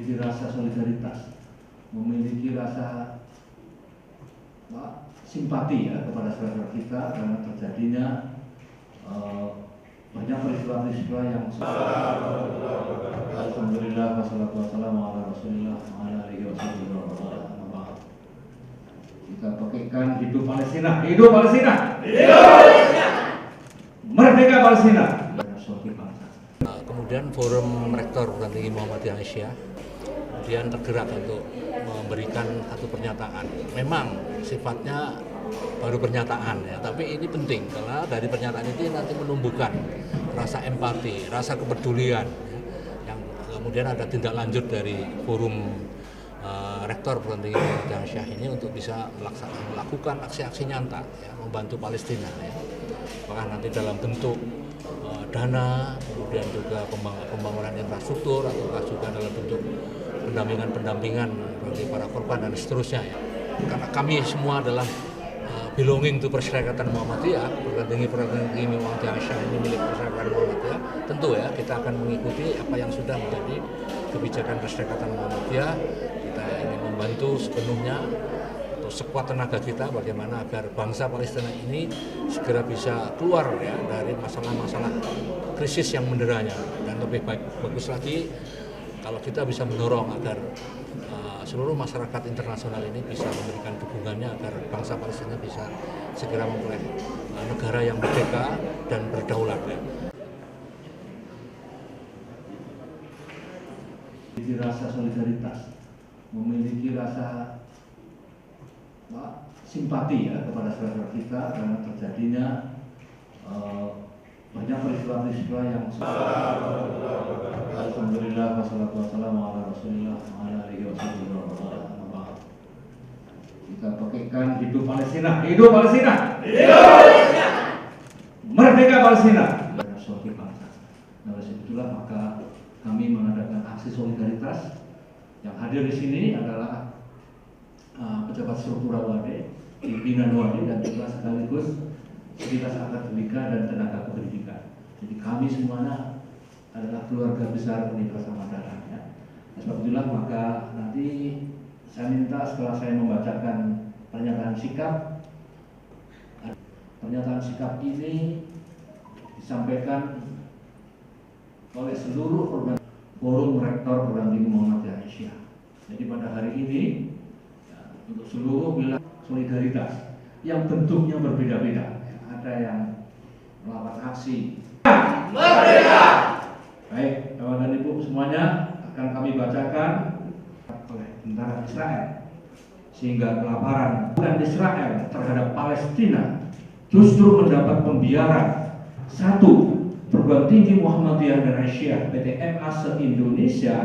memiliki rasa solidaritas, memiliki rasa simpati ya kepada saudara kita karena terjadinya banyak peristiwa-peristiwa yang alhamdulillah wassalatu wassalamu ala rasulillah wa ala alihi wasallam. Kita pakaikan hidup Palestina, hidup Palestina, hidup Palestina, merdeka Palestina. Kemudian Forum Rektor Perguruan Tinggi Muhammadiyah Asia kemudian tergerak untuk memberikan satu pernyataan. Memang sifatnya baru pernyataan ya, tapi ini penting karena dari pernyataan itu nanti menumbuhkan rasa empati, rasa kepedulian ya, yang kemudian ada tindak lanjut dari Forum Rektor Perguruan Tinggi Muhammadiyah Asia ini untuk bisa melakukan aksi-aksi nyata ya, membantu Palestina ya. Apakah nanti dalam bentuk dana, kemudian juga pembangunan infrastruktur, ataukah juga dalam bentuk pendampingan bagi para korban dan seterusnya ya. Karena kami semua adalah belonging to Perserikatan Muhammadiyah, Perguruan Tinggi Muhammadiyah Asia ini milik Perserikatan Muhammadiyah. Tentu ya kita akan mengikuti apa yang sudah menjadi kebijakan Perserikatan Muhammadiyah. Kita ingin membantu sepenuhnya atau sekuat tenaga kita bagaimana agar bangsa Palestina ini segera bisa keluar ya dari masalah-masalah krisis yang menderanya, dan lebih bagus lagi kalau kita bisa mendorong agar seluruh masyarakat internasional ini bisa memberikan dukungannya agar bangsa Palestina bisa segera memperoleh negara yang merdeka dan berdaulat. Memiliki rasa solidaritas, memiliki rasa simpati ya kepada saudara kita karena terjadinya banyak peristiwa-peristiwa yang alhamdulillah wassalatu wassalamu ala rasulillah wa ala alihi wasallam. Kita pakaikan hidup Palestina, hidup Palestina, hidup Palestina, merdeka Palestina. Nah, itulah maka kami mengadakan aksi solidaritas. Yang hadir di sini adalah pejabat struktural WADE, pimpinan WADE, dan juga sekaligus Sekretaris Akademika dan tenaga kependidikan. Jadi kami semuanya adalah keluarga besar Universitas Mataram ya. Sebab itulah maka nanti saya minta setelah saya membacakan pernyataan sikap ini disampaikan oleh seluruh Forum Rektor Perguruan Tinggi Muhammadiyah Asia. Jadi pada hari ini ya, untuk seluruh wilayah solidaritas yang bentuknya berbeda-beda. Ada yang melakukan aksi merdeka. Baik, Bapak dan Ibu semuanya, akan kami bacakan oleh tentara Israel sehingga kelaparan bukan Israel terhadap Palestina justru mendapat pembiaran. 1. Perguruan Tinggi Muhammadiyah dan Asia PTMA se-Indonesia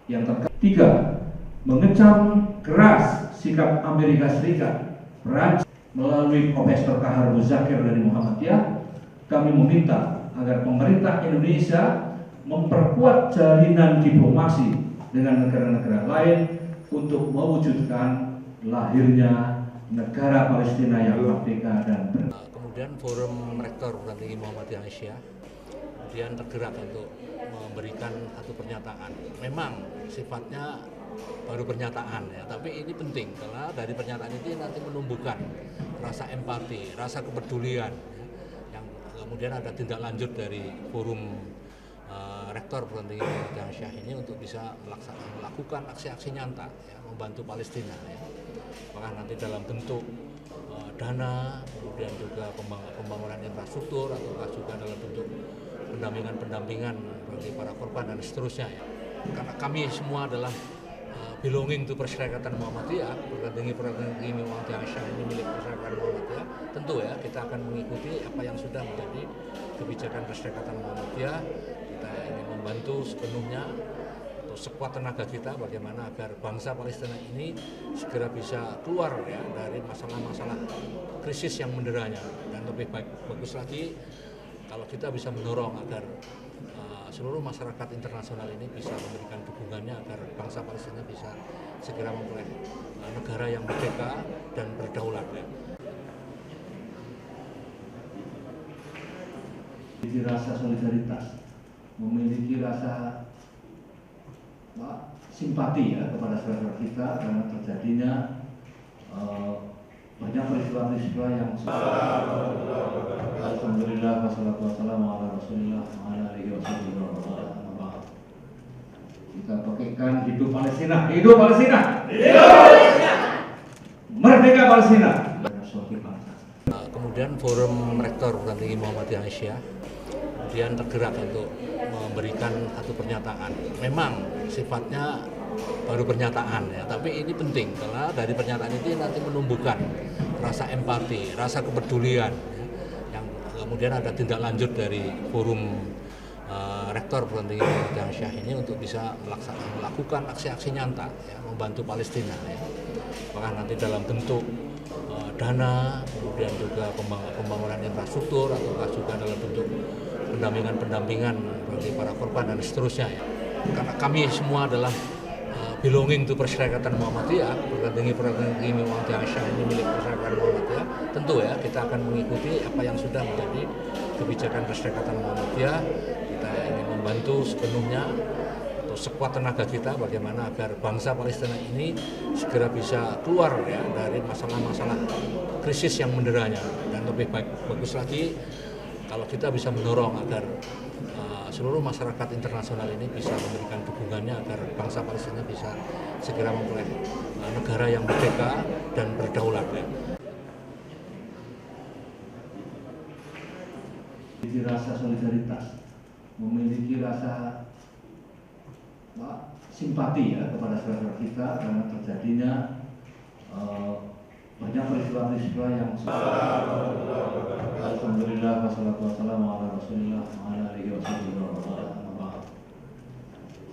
yang terkait. 3. Mengecam keras sikap Amerika Serikat, Perancis melalui Profesor Kahar Muzakir dari Muhammadiyah. Kami meminta agar pemerintah Indonesia memperkuat jalinan diplomasi dengan negara-negara lain untuk mewujudkan lahirnya negara Palestina yang merdeka dan berdaulat. Kemudian Forum Rektor Perguruan Tinggi Muhammadiyah Asia kemudian tergerak untuk memberikan satu pernyataan. Memang sifatnya baru pernyataan ya, tapi ini penting karena dari pernyataan itu nanti menumbuhkan rasa empati, rasa kepedulian ya, yang kemudian ada tindak lanjut dari Forum Rektor Perguruan Tinggi Muhammadiyah Asia ini untuk bisa melakukan aksi-aksi nyata ya, membantu Palestina ya. Apakah nanti dalam bentuk dana, kemudian juga pembangunan infrastruktur, ataukah juga dalam bentuk pendampingan bagi para korban dan seterusnya ya. Karena kami semua adalah belonging to Perserikatan Muhammadiyah, Perguruan Tinggi Muhammadiyah Asia ini milik Perserikatan Muhammadiyah. Tentu ya kita akan mengikuti apa yang sudah menjadi kebijakan Perserikatan Muhammadiyah. Kita ingin membantu sepenuhnya atau sekuat tenaga kita bagaimana agar bangsa Palestina ini segera bisa keluar ya dari masalah-masalah krisis yang menderanya, dan lebih bagus lagi kalau kita bisa mendorong agar seluruh masyarakat internasional ini bisa memberikan dukungannya agar bangsa Palestina bisa segera memperoleh negara yang merdeka dan berdaulat. Memiliki rasa solidaritas, memiliki rasa simpati ya kepada saudara kita karena terjadinya banyak peristiwa-peristiwa yang alhamdulillah wassalatu wassalamu ala rasulillah wa ala alihi wasallam. Kita pakaikan hidup Palestina, hidup Palestina, hidup Palestina, merdeka Palestina. Kemudian Forum Rektor Perguruan Tinggi Muhammadiyah Asia kemudian tergerak untuk memberikan satu pernyataan. Memang sifatnya baru pernyataan ya, tapi ini penting karena dari pernyataan itu nanti menumbuhkan rasa empati, rasa kepedulian ya, yang kemudian ada tindak lanjut dari Forum Rektor Perguruan Tinggi Muhammadiyah Asia ini untuk bisa melakukan aksi-aksi nyata ya, membantu Palestina ya. Apakah nanti dalam bentuk dana, kemudian juga pembangunan infrastruktur, ataukah juga dalam bentuk pendampingan bagi para korban dan seterusnya ya. Karena kami semua adalah belonging to Perserikatan Muhammadiyah, Perguruan Tinggi Muhammadiyah Asia ini milik Perserikatan Muhammadiyah. Tentu ya kita akan mengikuti apa yang sudah menjadi kebijakan Perserikatan Muhammadiyah. Kita ingin membantu sepenuhnya atau sekuat tenaga kita bagaimana agar bangsa Palestina ini segera bisa keluar ya dari masalah-masalah krisis yang menderanya, dan lebih bagus lagi kalau kita bisa mendorong agar seluruh masyarakat internasional ini bisa memberikan dukungannya agar bangsa Palestina bisa segera memperoleh negara yang merdeka dan berdaulat. Memiliki rasa solidaritas, memiliki rasa simpati ya kepada saudara kita karena terjadinya banyak peristiwa-peristiwa yang alhamdulillah wassalatu wassalamu ala rasulillah wa ala alihi wasallam.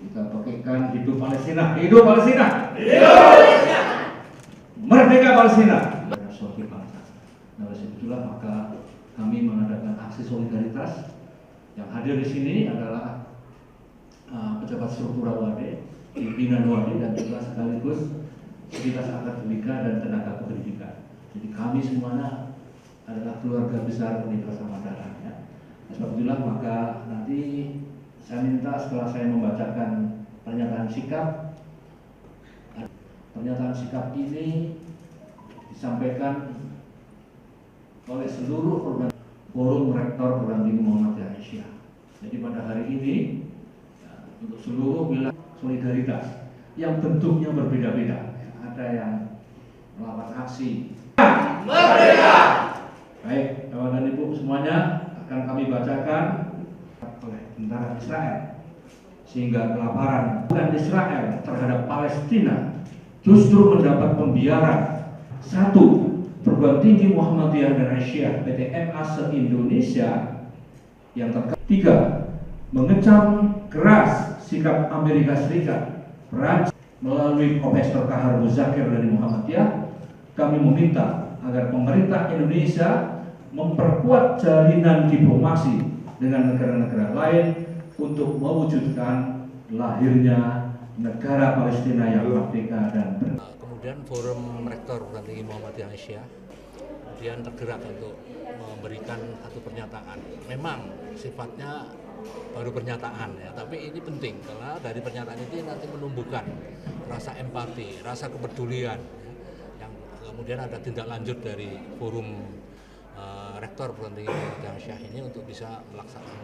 Kita pakaikan hidup Palestina, hidup Palestina, hidup Palestina, merdeka Palestina. Nah, itulah maka kami mengadakan aksi solidaritas. Yang hadir di sini adalah pejabat struktural WADE, pimpinan WADE, dan juga sekaligus Sekretaris Akademika dan tenaga kependidikan. Jadi kami semuanya adalah keluarga besar Universitas Mataram ya. Sebab itulah maka nanti saya minta setelah saya membacakan pernyataan sikap ini disampaikan oleh seluruh Forum Rektor Perguruan Tinggi Muhammadiyah Asia. Jadi pada hari ini ya, untuk seluruh wilayah solidaritas yang bentuknya berbeda-beda. Ada yang melakukan aksi merdeka. Baik, Bapak dan Ibu semuanya, akan kami bacakan oleh tentara Israel sehingga kelaparan bukan Israel terhadap Palestina justru mendapat pembiaran. 1. Perguruan Tinggi Muhammadiyah dan Asia PTMA se-Indonesia yang ketiga, mengecam keras sikap Amerika Serikat, Perancis melalui Profesor Kahar Muzakir dari Muhammadiyah. Kami meminta agar pemerintah Indonesia memperkuat jalinan diplomasi dengan negara-negara lain untuk mewujudkan lahirnya negara Palestina yang merdeka dan berdaulat. Kemudian Forum Rektor Perguruan Tinggi Muhammadiyah Asia kemudian tergerak untuk memberikan satu pernyataan. Memang sifatnya baru pernyataan ya, tapi ini penting karena dari pernyataan itu nanti menumbuhkan rasa empati, rasa kepedulian ya, yang kemudian ada tindak lanjut dari Forum Rektor Perguruan Tinggi Muhammadiyah Asia ini untuk bisa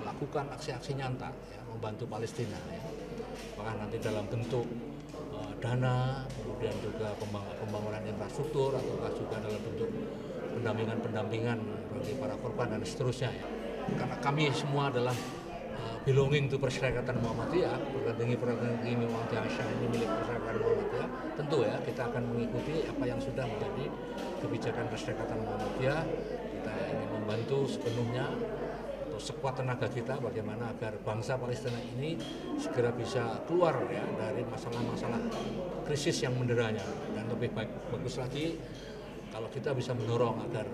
melakukan aksi-aksi nyata ya, membantu Palestina ya. Apakah nanti dalam bentuk dana, kemudian juga pembangunan infrastruktur, ataukah juga dalam bentuk pendampingan bagi para korban dan seterusnya ya. Karena kami semua adalah belonging to Perserikatan Muhammadiyah, Perguruan Tinggi Muhammadiyah Asia ini milik Perserikatan Muhammadiyah. Tentu ya kita akan mengikuti apa yang sudah menjadi kebijakan Perserikatan Muhammadiyah. Kita ingin membantu sepenuhnya atau sekuat tenaga kita bagaimana agar bangsa Palestina ini segera bisa keluar ya dari masalah-masalah krisis yang menderanya, dan lebih bagus lagi kalau kita bisa mendorong agar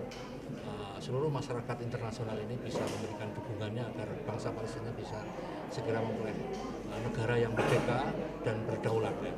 seluruh masyarakat internasional ini bisa memberikan dukungannya agar bangsa Palestina bisa segera memperoleh negara yang merdeka dan berdaulat ya.